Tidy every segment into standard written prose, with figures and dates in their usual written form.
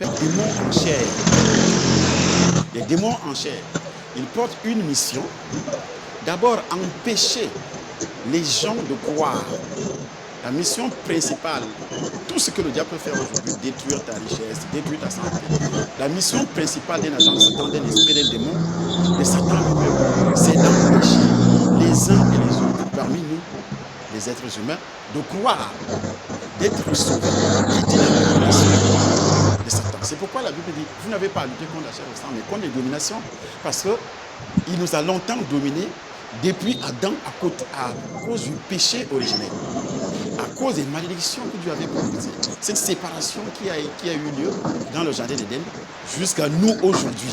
appelle démons en chair. Les démons en chair, ils portent une mission. D'abord, empêcher les gens de croire. La mission principale, tout ce que le diable peut faire aujourd'hui, détruire ta richesse, détruire ta santé. La mission principale d'un agent de Satan, d'un esprit, d'un démon, de Satan lui-même, c'est d'empêcher les uns et les autres, parmi nous, les êtres humains, de croire, d'être sauvés, quitter la domination de Satan. C'est pourquoi la Bible dit, vous n'avez pas à lutter contre la chair et le sang, mais contre les dominations, parce qu'il nous a longtemps dominés depuis Adam à cause du péché originel. À cause des malédictions que Dieu avait prononcées, cette séparation qui a eu lieu dans le jardin d'Éden jusqu'à nous aujourd'hui.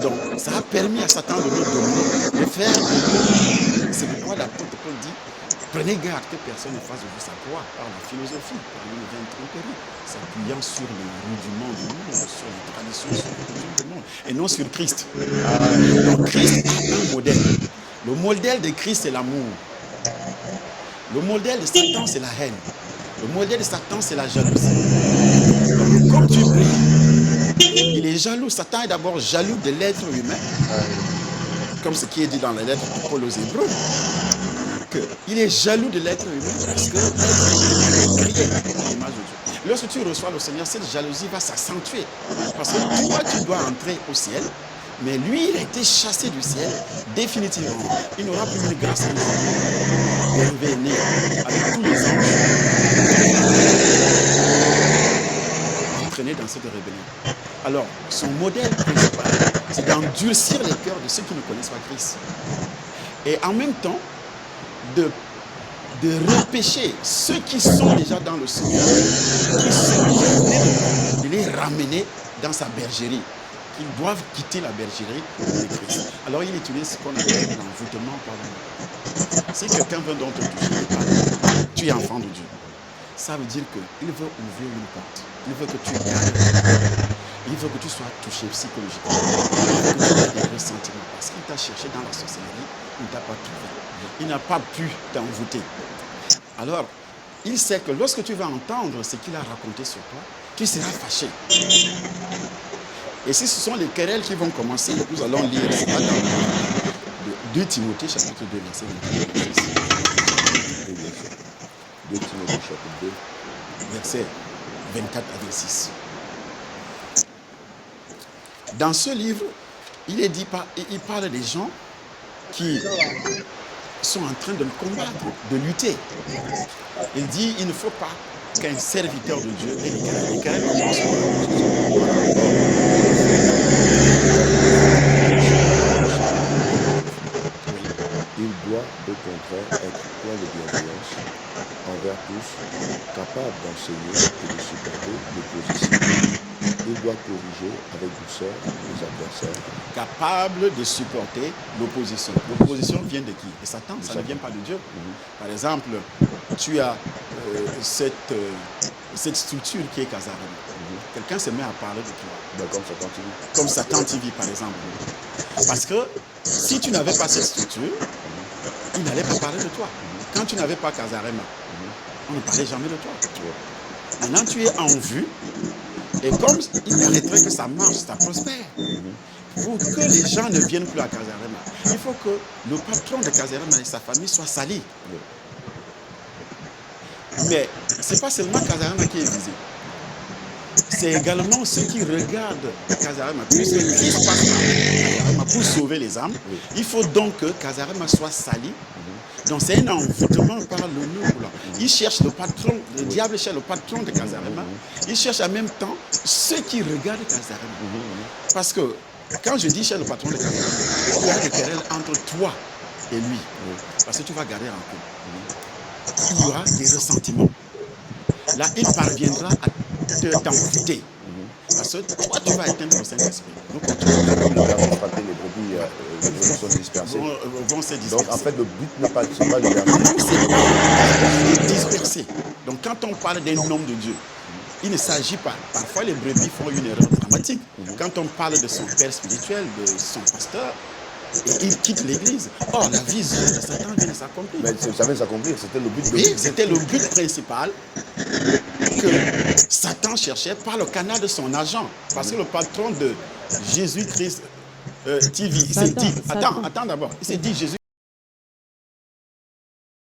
Donc, ça a permis à Satan de nous dominer, de faire de nous. C'est pourquoi l'apôtre Paul dit, prenez garde que personne ne fasse de vous sa proie par la philosophie, par une vaine tromperie, s'appuyant sur les rudiments du monde, sur les traditions, sur les coutumes du monde, et non sur Christ. Donc, Christ a un modèle. Le modèle de Christ, c'est l'amour. Le modèle de Satan, c'est la haine. Le modèle de Satan, c'est la jalousie. Donc, comme tu pries, il est jaloux. Satan est d'abord jaloux de l'être humain, comme ce qui est dit dans les lettres de Paul aux Hébreux. Il est jaloux de l'être humain parce que l'être humain est créé à l'image de Dieu. Lorsque tu reçois le Seigneur, cette jalousie va s'accentuer. Parce que toi, tu dois entrer au ciel. Mais lui, il a été chassé du ciel définitivement. Il n'aura plus une grâce élevé avec tous les anges entraînés dans cette rébellion. Alors, son modèle principal, c'est d'endurcir les cœurs de ceux qui ne connaissent pas Christ. Et en même temps, de repêcher ceux qui sont déjà dans le Seigneur, qui sont déjà de les ramener dans sa bergerie. Ils doivent quitter la bergerie de Christ. Alors il utilise ce qu'on appelle l'envoûtement par l'amour. Si quelqu'un veut donc te toucher, tu es enfant de Dieu. Ça veut dire qu'il veut ouvrir une porte. Il veut que tu gardes. Il veut que tu sois touché psychologiquement. Il veut que tu aies des ressentiments. Parce qu'il t'a cherché dans la sorcellerie, il ne t'a pas trouvé. Il n'a pas pu t'envoûter. Alors, il sait que lorsque tu vas entendre ce qu'il a raconté sur toi, tu seras fâché. Et si ce sont les querelles qui vont commencer, nous allons lire ça dans 2 Timothée chapitre 2, verset 26. 2 Timothée chapitre 2, verset 24 à 26. Dans ce livre, il parle des gens qui sont en train de le combattre, de lutter. Il dit, il ne faut pas qu'un serviteur de Dieu ait les querelles commencent. Il doit au contraire être plein de bienveillance envers tous, capable d'enseigner et de supporter l'opposition. Il doit corriger avec douceur les adversaires. Capable de supporter l'opposition. L'opposition vient de qui? De Satan, ça ne vient pas de Dieu. Par exemple, tu as cette structure qui est Casarema. Quelqu'un se met à parler de toi. Comme Satan TV, par exemple. Parce que si tu n'avais pas cette structure, il n'allait pas parler de toi. Quand tu n'avais pas Casarema, on ne parlait jamais de toi. Maintenant, tu es en vue. Et comme il mériterait que ça marche, ça prospère, pour que les gens ne viennent plus à Casarema, il faut que le patron de Casarema et sa famille soient salis. Mais ce n'est pas seulement Casarema qui est visé. C'est également ceux qui regardent Casarema. Puisque Christ passe par Casarema pour sauver les âmes, il faut donc que Casarema soit sali. Donc c'est un envoûtement par le noble. Il cherche le patron, le diable cherche le patron de Casarema. Il cherche en même temps ceux qui regardent Casarema. Parce que quand je dis cherche le patron de Casarema, il y a des querelles entre toi et lui. Parce que tu vas garder un peu. Il y aura des ressentiments. Là, il parviendra à t'envoûter. Parce que toi, tu vas éteindre le Saint-Esprit. Donc, les brebis sont dispersées. Vont se disperser. Donc, en fait, le but n'est pas de se disperser. C'est disperser. Donc, quand on parle d'un homme de Dieu, il ne s'agit pas. Parfois, les brebis font une erreur dramatique. Quand on parle de son père spirituel, de son pasteur, et il quitte l'église. Or, la vision de Satan vient de s'accomplir. Mais ça vient de s'accomplir, c'était le but. Oui, c'était le but principal. Que que Satan cherchait par le canal de son agent. Parce que le patron de Jésus-Christ TV, il s'est dit, attends d'abord, il s'est dit Jésus